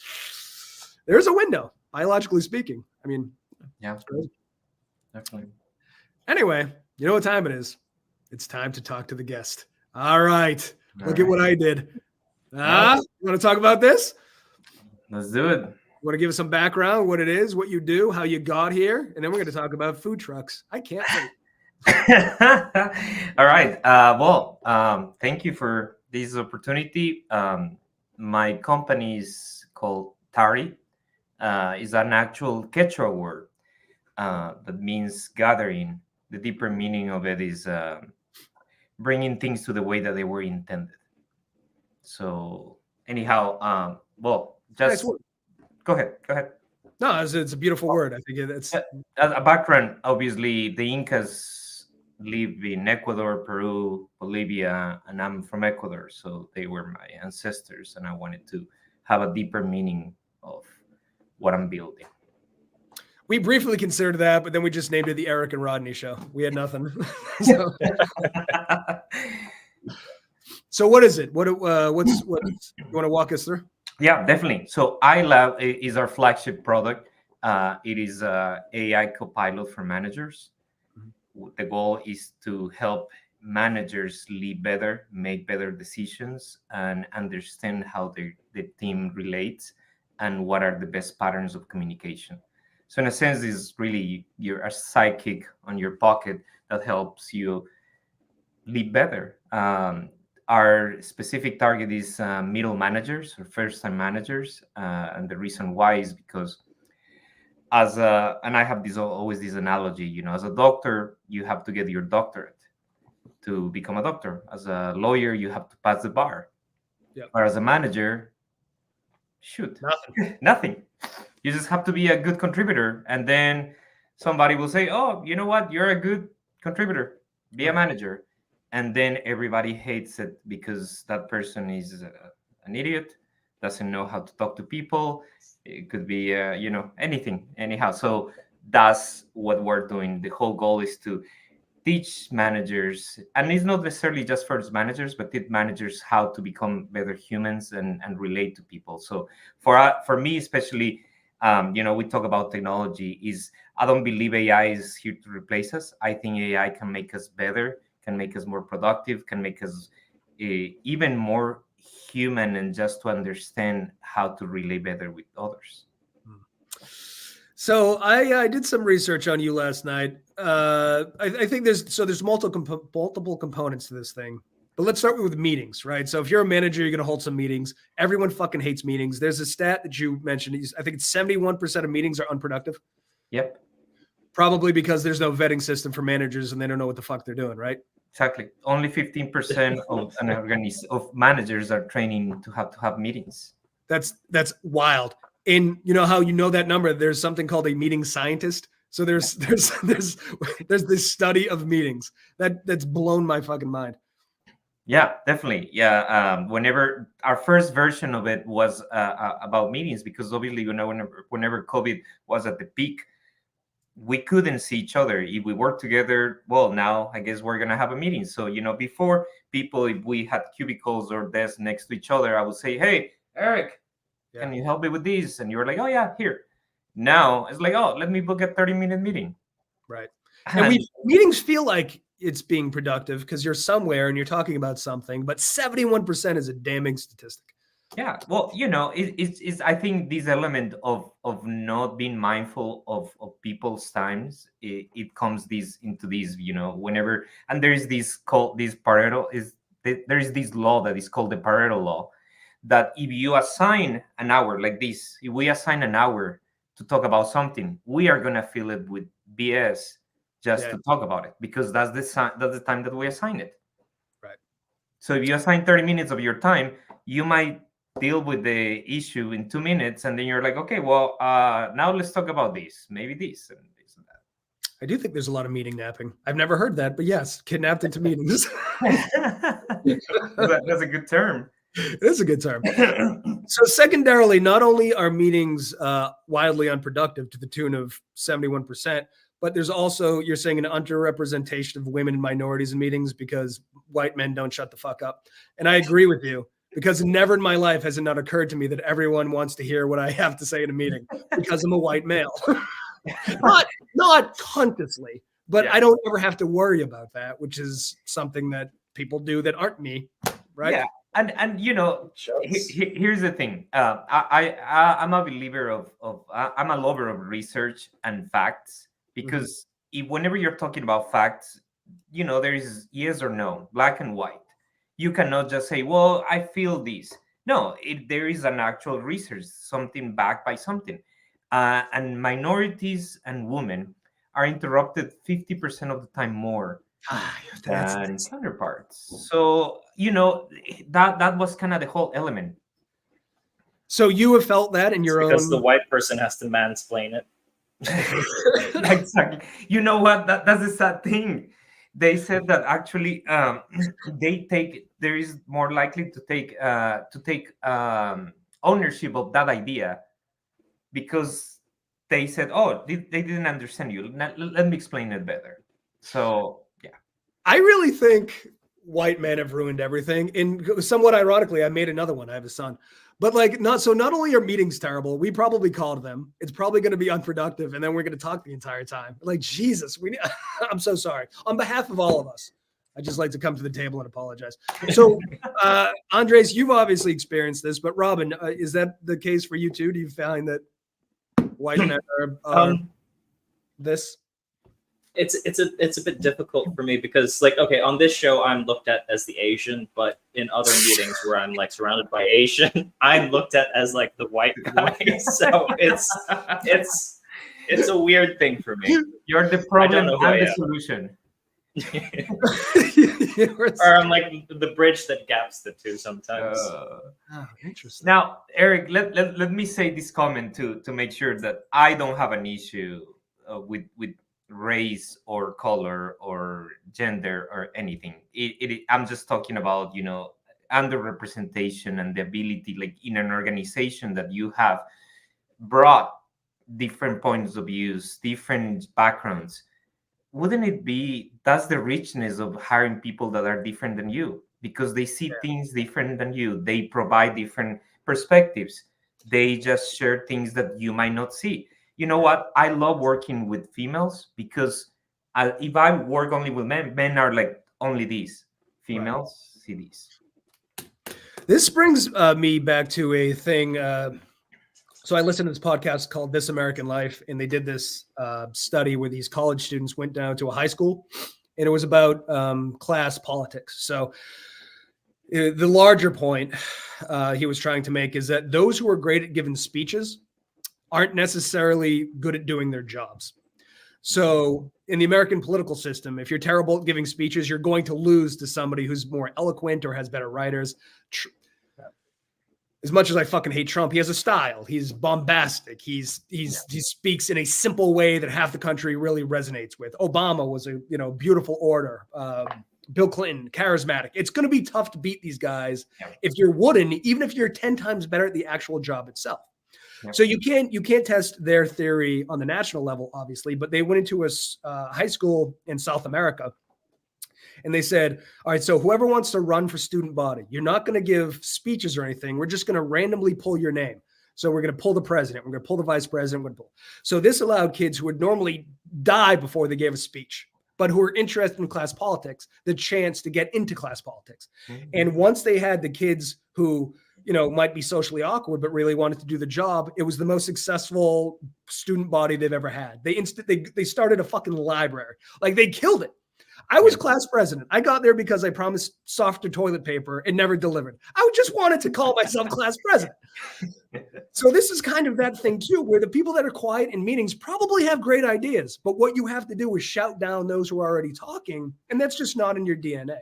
There's a window, biologically speaking. I mean, yeah, it's crazy. Definitely. Anyway, you know what time it is? It's time to talk to the guest. All right. Look at what I did. You want to talk about this? Let's do it. You want to give us some background, what it is, what you do, how you got here, and then we're going to talk about food trucks. I can't wait. All right. Thank you for this opportunity. My company is called TARIY. Is an actual Quechua word that means gathering. The deeper meaning of it is bringing things to the way that they were intended. So anyhow, just nice. Go ahead. No, it's a beautiful word. I think it's a background. Obviously, the Incas live in Ecuador, Peru, Bolivia, and I'm from Ecuador, so they were my ancestors, and I wanted to have a deeper meaning of what I'm building. We briefly considered that, but then we just named it the Eric and Rodney Show. We had nothing. So what is it? What's you want to walk us through? Yeah, definitely. So iLab is our flagship product. It is AI copilot for managers. The goal is to help managers lead better, make better decisions, and understand how the team relates and what are the best patterns of communication. So in a sense, it's really you're a sidekick on your pocket that helps you lead better. Our specific target is middle managers or first-time managers, and the reason why is because and I have always this analogy, as a doctor, you have to get your doctorate to become a doctor. As a lawyer, you have to pass the bar. Yep. Or as a manager, nothing. You just have to be a good contributor, and then somebody will say, "Oh, you know what? You're a good contributor. Be a manager." And then everybody hates it because that person is an idiot, doesn't know how to talk to people. It could be, anything, anyhow. So that's what we're doing. The whole goal is to teach managers, and it's not necessarily just for managers, but teach managers how to become better humans and relate to people. So for me, especially, we talk about technology. I don't believe AI is here to replace us. I think AI can make us better, can make us more productive, can make us even more human, and just to understand how to relate better with others. So I did some research on you last night. I think there's multiple components to this thing. But let's start with meetings, right? So if you're a manager, you're going to hold some meetings. Everyone fucking hates meetings. There's a stat that you mentioned. I think it's 71% of meetings are unproductive. Yep. Probably because there's no vetting system for managers and they don't know what the fuck they're doing, right? Exactly. Only 15% of managers are training to have meetings. That's wild. And you know how you know that number? There's something called a meeting scientist. So there's this study of meetings that's blown my fucking mind. Yeah, definitely. Yeah. Whenever our first version of it was about meetings, because obviously, whenever COVID was at the peak, we couldn't see each other. If we work together, well, now I guess we're gonna have a meeting. So before, people, if we had cubicles or desks next to each other, I would say, "Hey, Eric, can you help me with this?" And you're like, "Oh yeah, here." Now it's like, "Oh, let me book a 30-minute meeting." Right. And meetings feel like it's being productive because you're somewhere and you're talking about something, but 71% is a damning statistic. Yeah, well, it's I think this element of not being mindful of people's times, it comes into these, whenever, and there is this Pareto there is this law that is called the Pareto law, that if you assign an hour like this, if we assign an hour to talk about something, we are gonna fill it with BS just to talk about it, because that's the time that we assign it. Right. So if you assign 30 minutes of your time, you might deal with the issue in 2 minutes, and then you're like, okay, well, now let's talk about this, maybe this and this and that. I do think there's a lot of meeting napping. I've never heard that, but yes, kidnapped into meetings. That's a good term. It is a good term. So secondarily, not only are meetings wildly unproductive to the tune of 71%, but there's also, you're saying, an underrepresentation of women and minorities in meetings because white men don't shut the fuck up. And I agree with you, because never in my life has it not occurred to me that everyone wants to hear what I have to say in a meeting because I'm a white male. not consciously, but I don't ever have to worry about that, which is something that people do that aren't me, right? Yeah. And here's the thing. I'm a believer I'm a lover of research and facts, because whenever you're talking about facts, there is yes or no, black and white. You cannot just say, well, I feel this. No, there is an actual research, something backed by something. And minorities and women are interrupted 50% of the time more than counterparts. So, that was kind of the whole element. So you have felt that in your own... Because the white person has to mansplain it. Exactly. You know what? That's the sad thing. They said that actually there is more likely to take ownership of that idea, because they said, oh, they didn't understand you. Let me explain it better. So yeah, I really think white men have ruined everything. And somewhat ironically, I made another one. I have a son. But not only are meetings terrible, we probably called them. It's probably going to be unproductive, and then we're going to talk the entire time. Like, Jesus, I'm so sorry. On behalf of all of us, I'd just like to come to the table and apologize. So, Andres, you've obviously experienced this, but Robin, is that the case for you too? Do you find that white men are this? It's a bit difficult for me because, on this show I'm looked at as the Asian, but in other meetings where I'm surrounded by Asian, I'm looked at as the white guy. So it's a weird thing for me. You're the problem and the solution. Or I'm the bridge that gaps the two sometimes. Interesting. Now, Eric, let me say this comment to make sure that I don't have an issue with race or color or gender or anything. I'm just talking about underrepresentation and the ability, in an organization that you have brought different points of views, different backgrounds. Wouldn't it be that's the richness of hiring people that are different than you, because they see things different than you, they provide different perspectives, they just share things that you might not see. You know what? I love working with females, because if I work only with men are only these. Females see these. This brings me back to a thing. So I listened to this podcast called This American Life, and they did this study where these college students went down to a high school, and it was about class politics. So The larger point he was trying to make is that those who are great at giving speeches aren't necessarily good at doing their jobs. So in the American political system, if you're terrible at giving speeches, you're going to lose to somebody who's more eloquent or has better writers. As much as I fucking hate Trump, he has a style. He's bombastic. He speaks in a simple way that half the country really resonates with. Obama was a beautiful orator. Bill Clinton, charismatic. It's going to be tough to beat these guys if you're wooden, even if you're 10 times better at the actual job itself. So you can't test their theory on the national level, obviously, but they went into a high school in South America and they said, all right, so whoever wants to run for student body, you're not going to give speeches or anything. We're just going to randomly pull your name. So we're going to pull the president. We're going to pull the vice president. We're going to pull. So this allowed kids who would normally die before they gave a speech, but who are interested in class politics, the chance to get into class politics. Mm-hmm. And once they had the kids who might be socially awkward, but really wanted to do the job, it was the most successful student body they've ever had. They started a fucking library. Like, they killed it. I was class president. I got there because I promised softer toilet paper and never delivered. I just wanted to call myself class president. So this is kind of that thing too, where the people that are quiet in meetings probably have great ideas, but what you have to do is shout down those who are already talking, and that's just not in your DNA.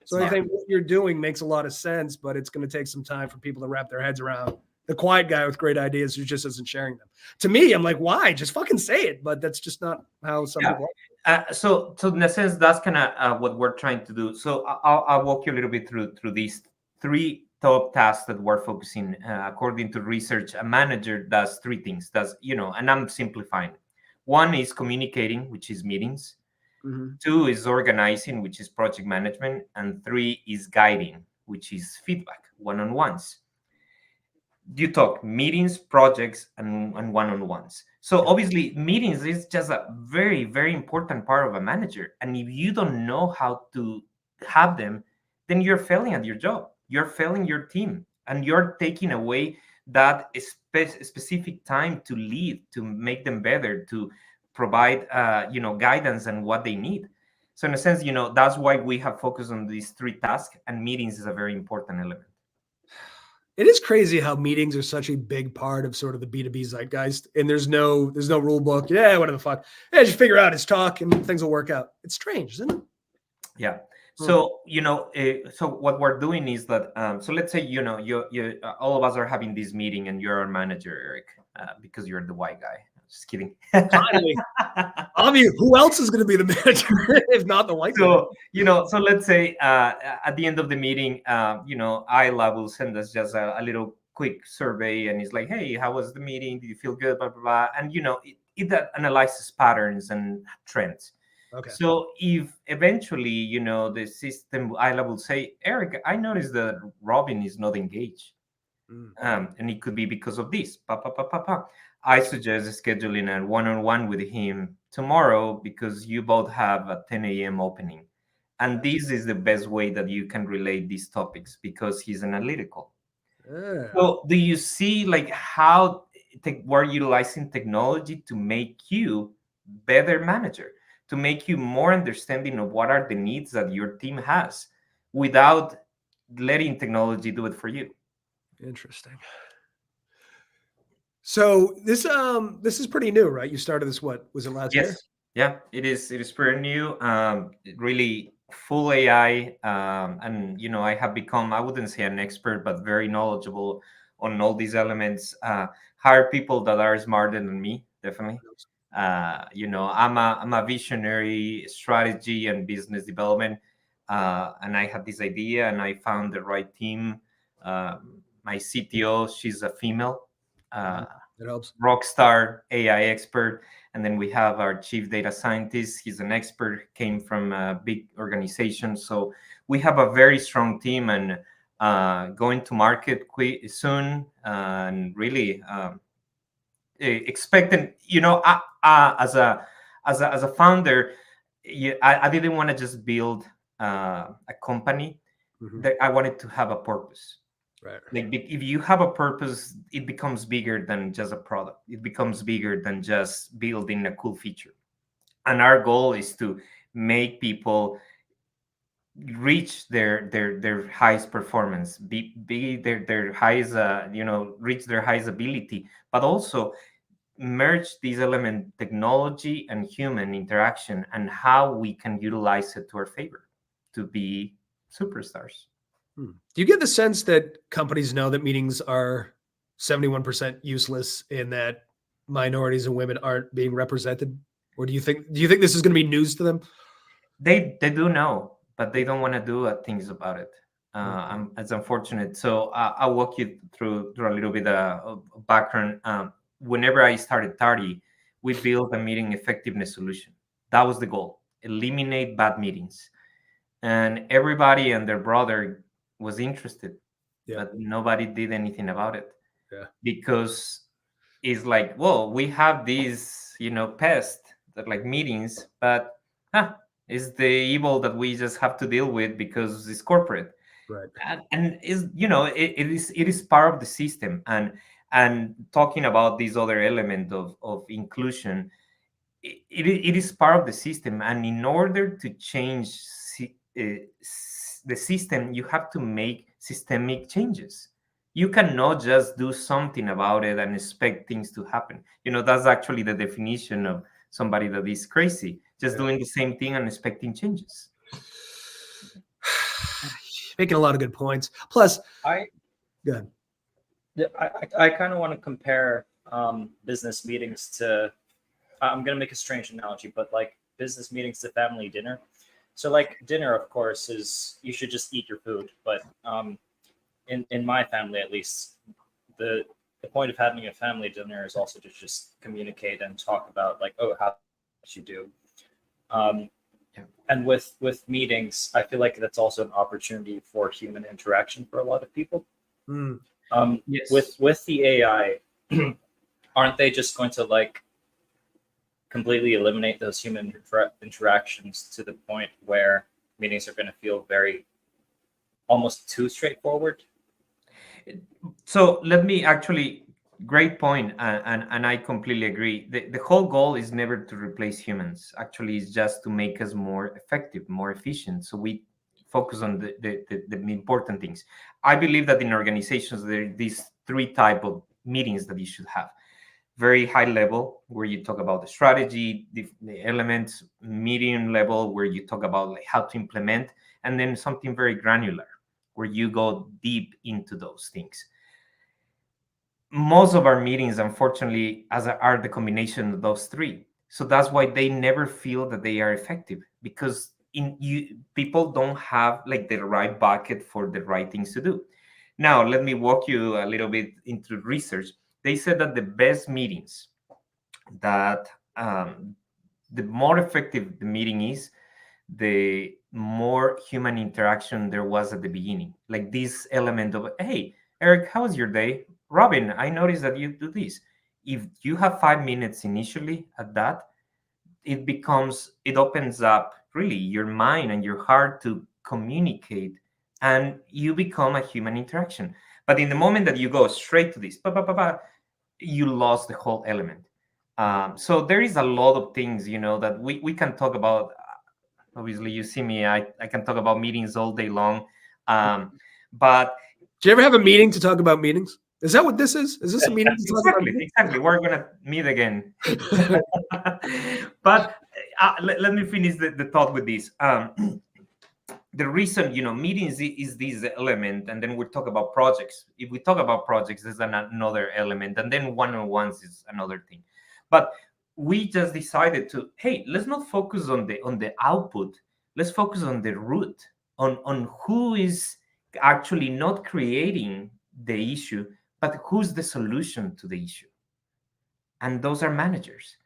So I think what you're doing makes a lot of sense, but it's going to take some time for people to wrap their heads around the quiet guy with great ideas who just isn't sharing them. To me, I'm like, why? Just fucking say it. But that's just not how some people are. So in a sense, that's kind of what we're trying to do. So I'll walk you a little bit through these three top tasks that we're focusing. According to research, a manager does three things. And I'm simplifying. One is communicating, which is meetings. Mm-hmm. Two is organizing, which is project management. And three is guiding, which is feedback, one-on-ones. You talk meetings, projects, and one-on-ones. So obviously, meetings is just a very, very important part of a manager. And if you don't know how to have them, then you're failing at your job. You're failing your team, and you're taking away that specific time to lead, to make them better, to provide guidance and what they need. So in a sense, that's why we have focused on these three tasks, and meetings is a very important element. It is crazy how meetings are such a big part of sort of the B2B zeitgeist, and there's no rule book. Yeah, whatever the fuck. Yeah, just figure out it's talk and things will work out. It's strange, isn't it? Yeah. So so what we're doing is that so let's say you all of us are having this meeting and you're our manager, Eric, because you're the white guy. Just kidding. Finally, obviously, who else is going to be the manager if not the white guy? So let's say at the end of the meeting, ILA will send us just a little quick survey, and it's like, hey, how was the meeting? Did you feel good? Blah blah blah. And it analyzes patterns and trends. Okay. So if eventually, the system ILA will say, Eric, I noticed that Robin is not engaged, and it could be because of this. I suggest scheduling a one-on-one with him tomorrow because you both have a 10 a.m. opening. And this is the best way that you can relate these topics because he's analytical. So do you see how we're utilizing technology to make you better manager, to make you more understanding of what are the needs that your team has without letting technology do it for you? Interesting. So this is pretty new, right? You started this, what was it, last year? Yeah, it is pretty new. Really full AI, and I have become, I wouldn't say an expert, but very knowledgeable on all these elements. Hire people that are smarter than me, definitely. I'm a visionary, strategy and business development, and I had this idea, and I found the right team. My CTO, she's a female. It helps. Rockstar AI expert, and then we have our chief data scientist. He's an expert, came from a big organization, so we have a very strong team and going to market soon, and really expecting. As a founder, I didn't want to just build a company. Mm-hmm. That I wanted to have a purpose. Right. If you have a purpose, it becomes bigger than just a product. It becomes bigger than just building a cool feature. And our goal is to make people reach their highest performance, be their highest reach their highest ability, but also merge this element, technology and human interaction, and how we can utilize it to our favor to be superstars. Do you get the sense that companies know that meetings are 71% useless and that minorities and women aren't being represented? Or do you think this is going to be news to them? They do know, but they don't want to do things about it. It's unfortunate. So I'll walk you through a little bit of background. Whenever I started TARIY, we built a meeting effectiveness solution. That was the goal: eliminate bad meetings. And everybody and their brother was interested, but nobody did anything about it. Because it's like, well, we have these, pests that like meetings, but it's the evil that we just have to deal with because it's corporate. Right. And is it is part of the system. And talking about this other element of inclusion, it is part of the system. And in order to change the system, you have to make systemic changes. You cannot just do something about it and expect things to happen. That's actually the definition of somebody that is crazy, just doing the same thing and expecting changes. Making a lot of good points. Plus, I kind of want to compare business meetings to, I'm going to make a strange analogy, but like business meetings to family dinner. So like dinner, of course, is you should just eat your food. But in my family, at least, the point of having a family dinner is also to just communicate and talk about like, oh, how you do. And with meetings, I feel like that's also an opportunity for human interaction for a lot of people. Yes. With the AI, aren't they just going to like completely eliminate those human interactions to the point where meetings are going to feel very almost too straightforward? So let me actually, great point, and I completely agree. The whole goal is never to replace humans. Actually, it's just to make us more effective, more efficient. So we focus on the important things. I believe that in organizations there are these three type of meetings that you should have. Very high level, where you talk about the strategy, the elements. Medium level, where you talk about like how to implement, and then something very granular, where you go deep into those things. Most of our meetings, unfortunately, are the combination of those three. So that's why they never feel that they are effective, because people don't have like the right bucket for the right things to do. Now, let me walk you a little bit into research. They said that the best meetings, that the more effective the meeting is, the more human interaction there was at the beginning. Like this element of, hey, Eric, how was your day? Robin, I noticed that you do this. If you have 5 minutes initially at that, it opens up really your mind and your heart to communicate, and you become a human interaction. But in the moment that you go straight to this, you lost the whole element. So there is a lot of things, that we can talk about. Obviously, you see me, I can talk about meetings all day long. But do you ever have a meeting to talk about meetings? Is that what this is? Is this a meeting to talk about meetings? Exactly. We're going to meet again. But let me finish the thought with this. The reason, meetings is this element, and then we talk about projects. If we talk about projects, there's another element, and then one-on-ones is another thing. But we just decided to, hey, let's not focus on the output. Let's focus on the root, on who is actually not creating the issue, but who's the solution to the issue. And those are managers.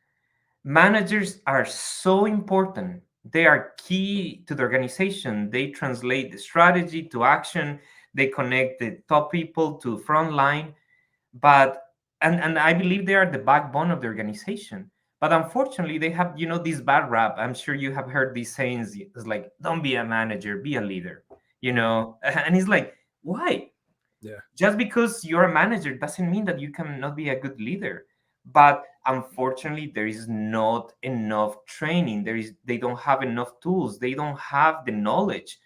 Managers are so important. They are key to the organization. They translate the strategy to action. They connect the top people to frontline. But and I believe they are the backbone of the organization. But unfortunately, they have, this bad rap. I'm sure you have heard these sayings. It's like, don't be a manager, be a leader. And it's like, why? Yeah. Just because you're a manager doesn't mean that you cannot be a good leader. But unfortunately, there is not enough training. They don't have enough tools. They don't have the knowledge.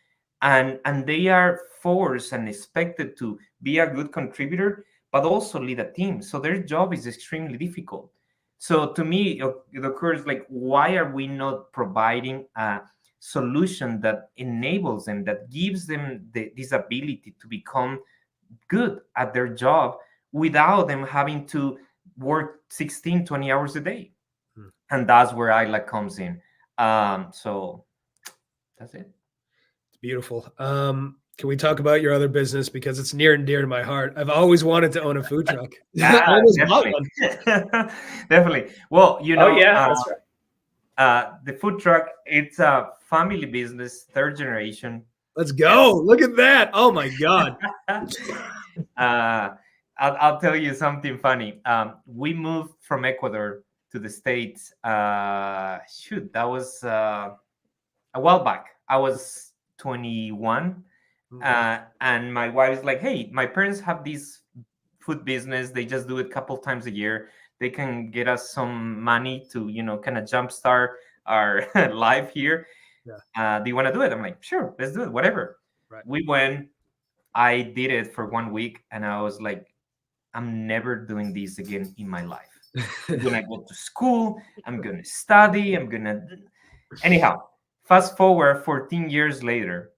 and they are forced and expected to be a good contributor, but also lead a team. So their job is extremely difficult. So to me, it occurs like, why are we not providing a solution that enables them, that gives them this ability to become good at their job without them having to work 16, 20 hours a day? And that's where ILA comes in. So that's it. It's beautiful. Can we talk about your other business, because it's near and dear to my heart? I've always wanted to own a food truck. I almost bought one. Definitely. Well, you know, that's right. the food truck, it's a family business, third generation. Let's go. Look at that. Oh my God. I'll tell you something funny. We moved from Ecuador to the States. That was a while back. I was 21. And my wife is like, hey, my parents have this food business. They just do it a couple times a year. They can get us some money to, kind of jumpstart our life here. Yeah. Do you want to do it? I'm like, sure, let's do it, whatever. Right. We went. I did it for 1 week, and I was like, I'm never doing this again in my life. I'm going to go to school. I'm going to study. Anyhow, fast forward 14 years later,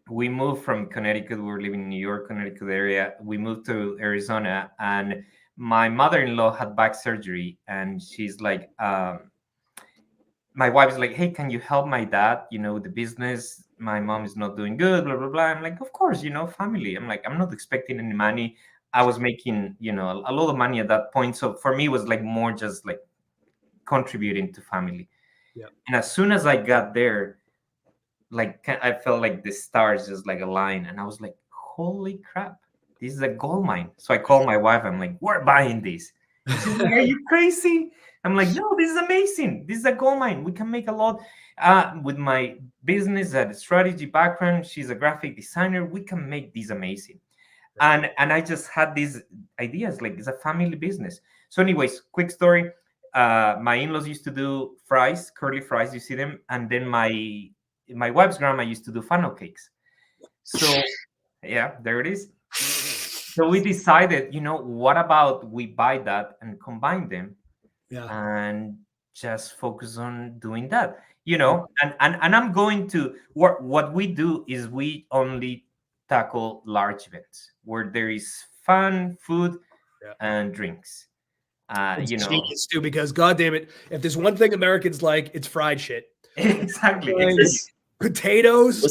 we moved from Connecticut. We were living in New York, Connecticut area. We moved to Arizona, and my mother-in-law had back surgery, and she's like, my wife's like, hey, can you help my dad, with the business? My mom is not doing good, blah, blah, blah. I'm like, of course, family. I'm like, I'm not expecting any money. I was making, a lot of money at that point. So for me, it was like more just like contributing to family. Yeah. And as soon as I got there, like, I felt like the stars just like aligned, and I was like, holy crap, this is a gold mine. So I called my wife. I'm like, we're buying this. She's like, are you crazy? I'm like, no, this is amazing. This is a gold mine. We can make a lot. With my business and strategy background, she's a graphic designer. We can make this amazing. And I just had these ideas, like, it's a family business. So anyways, quick story. My in-laws used to do fries, curly fries. You see them. And then my wife's grandma used to do funnel cakes. So yeah, there it is. So we decided, what about we buy that and combine them, and just focus on doing that, and I'm going to what we do is we only tackle large events where there is fun, food, and drinks. It's genius too, because God damn it, if there's one thing Americans like, it's fried shit. Exactly. Potatoes.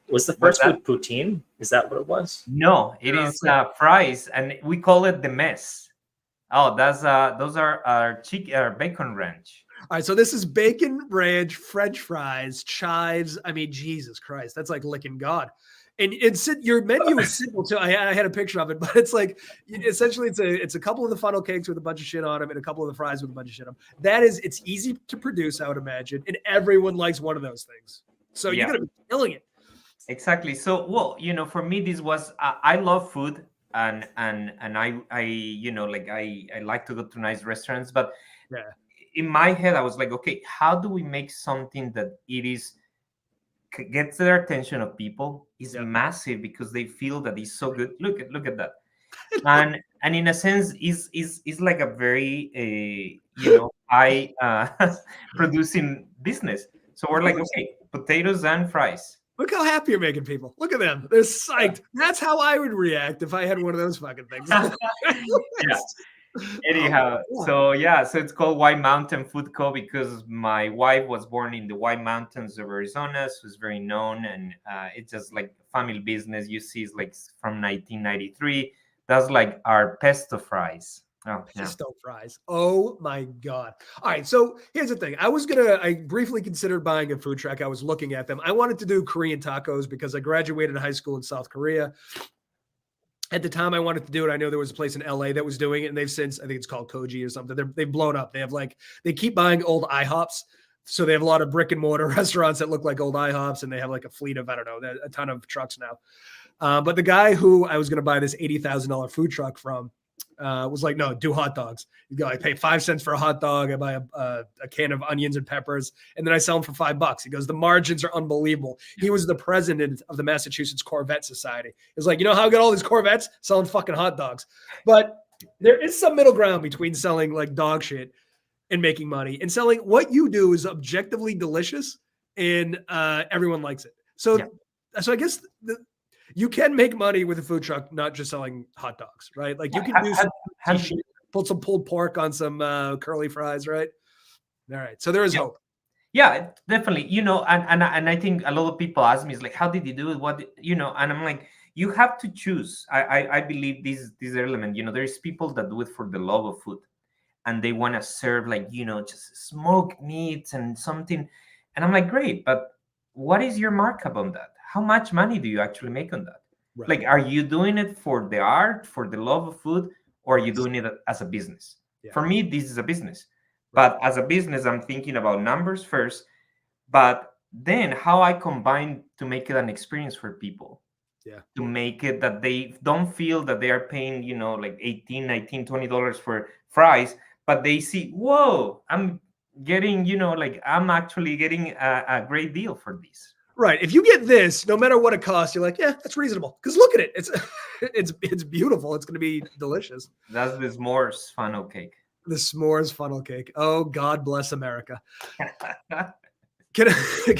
Was the first food poutine? Is that what it was? No, it is fries, and we call it the mess. Oh, those are our bacon ranch. All right, so this is bacon ranch, French fries, chives. I mean, Jesus Christ, that's like licking God. And your menu is simple too. I had a picture of it, but it's like, essentially it's a couple of the funnel cakes with a bunch of shit on them and a couple of the fries with a bunch of shit on them. It's easy to produce, I would imagine, and everyone likes one of those things. So you're gonna be killing it. Exactly. So, well, for me, this was I love food, and I I like to go to nice restaurants, but in my head I was like, okay, how do we make something that gets the attention of people, is massive, because they feel that it's so good. Look at that. And in a sense is like a very high producing business. So we're like, okay, potatoes and fries. Look how happy you're making people. Look at them. They're psyched. That's how I would react if I had one of those fucking things. Anyhow, so it's called White Mountain Food Co. because my wife was born in the White Mountains of Arizona, so it's very known, and it's just like family business. You see, it's like from 1993. That's like our pesto fries. Oh, pesto fries. Oh my God. All right. So here's the thing. I briefly considered buying a food truck. I was looking at them. I wanted to do Korean tacos because I graduated high school in South Korea. At the time I wanted to do it, I know there was a place in LA that was doing it, and they've since, I think it's called Koji or something. They've blown up. They keep buying old IHOPs. So they have a lot of brick and mortar restaurants that look like old IHOPs, and they have like a fleet of, I don't know, a ton of trucks now. But the guy who I was going to buy this $80,000 food truck from, was like, no, do hot dogs. You go, I pay 5 cents for a hot dog. I buy a can of onions and peppers, and then I sell them for $5. He goes, the margins are unbelievable. He was the president of the Massachusetts Corvette Society. It's like, you know how I got all these Corvettes? Selling fucking hot dogs. But there is some middle ground between selling like dog shit and making money, and selling what you do is objectively delicious and everyone likes it. So, so I guess you can make money with a food truck, not just selling hot dogs, right? Like you can do some put some pulled pork on some curly fries, right? All right. So there is hope. Yeah, definitely. You know, and I think a lot of people ask me, is like, how did you do it? What, you know, and I'm like, you have to choose. I believe this element, you know, there's people that do it for the love of food, and they want to serve like, you know, just smoked meats and something. And I'm like, great, but what is your markup on that? How much money do you actually make on that? Right. Like, are you doing it for the art, for the love of food, or are you doing it as a business? Yeah. For me, this is a business. Right. But as a business, I'm thinking about numbers first, but then how I combine to make it an experience for people. Yeah. To make it that they don't feel that they are paying, you know, like $18, $19, $20 for fries, but they see, whoa, I'm getting, you know, like I'm actually getting a great deal for this. Right. If you get this, no matter what it costs, you're like, yeah, that's reasonable. Because look at it. It's beautiful. It's going to be delicious. That's the s'mores funnel cake. The s'mores funnel cake. Oh, God bless America. Can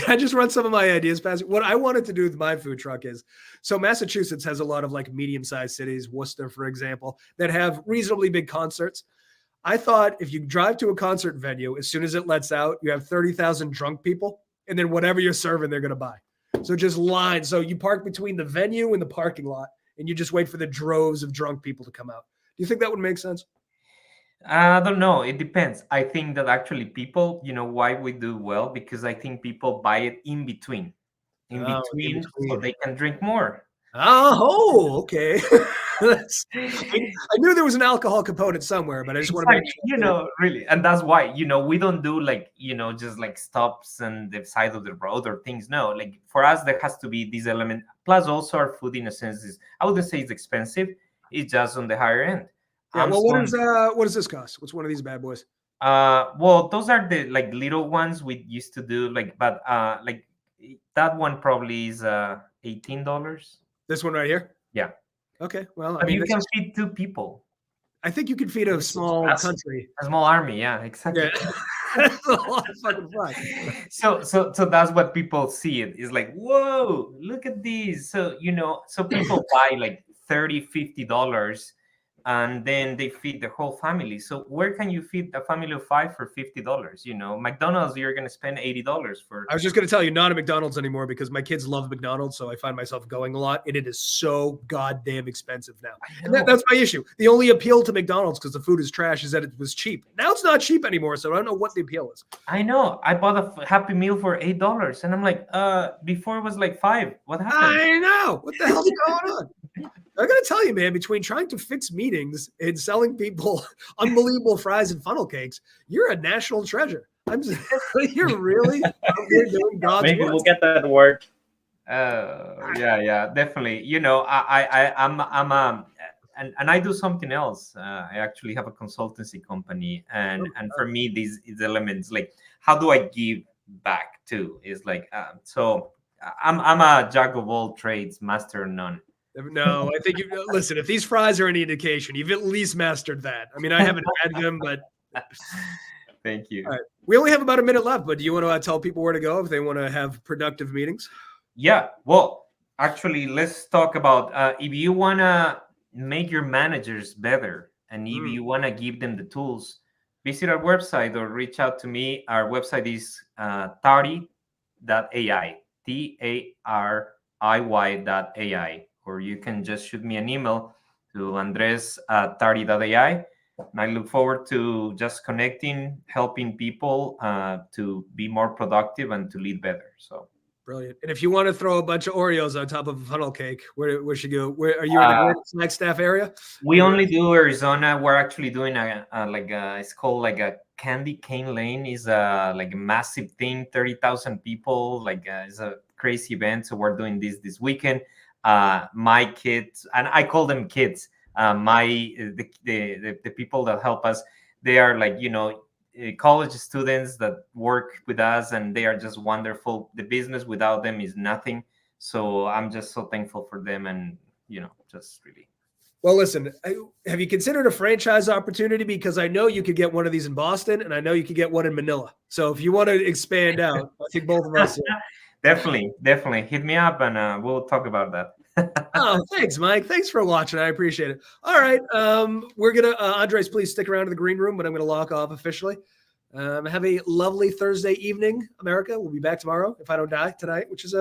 I just run some of my ideas past you? What I wanted to do with my food truck is, so Massachusetts has a lot of like medium-sized cities, Worcester, for example, that have reasonably big concerts. I thought if you drive to a concert venue, as soon as it lets out, you have 30,000 drunk people, and then whatever you're serving, they're going to buy. So just line. So you park between the venue and the parking lot, and you just wait for the droves of drunk people to come out. Do you think that would make sense? I don't know. It depends. I think that actually people, you know, why we do well, because I think people buy it in between, so they can drink more. Oh, okay. I knew there was an alcohol component somewhere, but I just want to make sure. You know, really. And that's why, you know, we don't do like, you know, just like stops on the side of the road or things. No, like for us, there has to be this element. Plus also our food in a sense is, I wouldn't say it's expensive. It's just on the higher end. Yeah, well, what does this cost? What's one of these bad boys? Well, those are the like little ones we used to do, like, but like that one probably is $18. This one right here? Yeah. Okay. Well, I mean, you can feed 2 people. I think you could feed a small country. A small army, yeah, exactly. Yeah. That's a lot of fucking fun. So that's what people see. It is like, whoa, look at these. So, you know, so people buy like $30, $50, and then they feed the whole family. So where can you feed a family of 5 for $50? You know, McDonald's, you're going to spend $80 for. I was just going to tell you, not a McDonald's anymore, because my kids love McDonald's. So I find myself going a lot, and it is so goddamn expensive now. And that's my issue. The only appeal to McDonald's, because the food is trash, is that it was cheap. Now it's not cheap anymore. So I don't know what the appeal is. I know. I bought a Happy Meal for $8, and I'm like, before it was like $5. What happened? I know. What the hell's going on? I gotta tell you, man, between trying to fix meetings and selling people unbelievable fries and funnel cakes, you're a national treasure. You're really you're doing God's Maybe work. We'll get that word. Yeah, definitely. You know, I'm and I do something else. I actually have a consultancy company, and for me, these elements, like, how do I give back too? Is like, so I'm a jack of all trades, master of none. No, I think you listen. If these fries are any indication, you've at least mastered that. I mean, I haven't had them, but thank you. All right. We only have about a minute left, but do you want to tell people where to go if they want to have productive meetings? Yeah. Well, actually, let's talk about if you want to make your managers better, and if you want to give them the tools, visit our website or reach out to me. Our website is TARIY.ai, TARIY.ai. Or you can just shoot me an email to andres@tari.ai. And I look forward to just connecting, helping people to be more productive and to lead better. So brilliant. And if you want to throw a bunch of Oreos on top of a funnel cake, where should you go? Where are you in the Flagstaff area? We only do Arizona. We're actually doing it's called like a candy cane lane. Is like a massive thing, 30,000 people. Like it's a crazy event. So we're doing this weekend. My kids, and I call them kids, The people that help us, they are like, college students that work with us, and they are just wonderful. The business without them is nothing. So I'm just so thankful for them, and just really. Well, listen, have you considered a franchise opportunity? Because I know you could get one of these in Boston, and I know you could get one in Manila. So if you want to expand out, I think both of us. Definitely hit me up, and we'll talk about that. Oh, thanks, Mike. Thanks for watching. I appreciate it. All right. We're going to, Andres, please stick around in the green room, but I'm going to lock off officially. Have a lovely Thursday evening, America. We'll be back tomorrow if I don't die tonight, which is